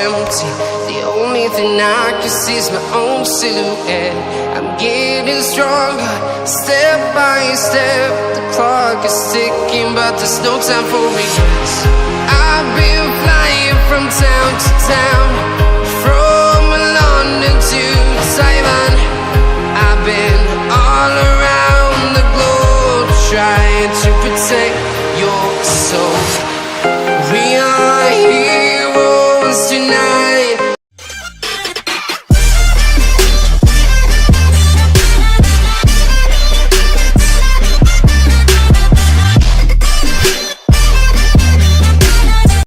empty. The only thing I can see is my own silhouette. I'm getting stronger, step by step. The clock is ticking, but there's no time for regrets. I've been flying from town to town, from London to Taiwan.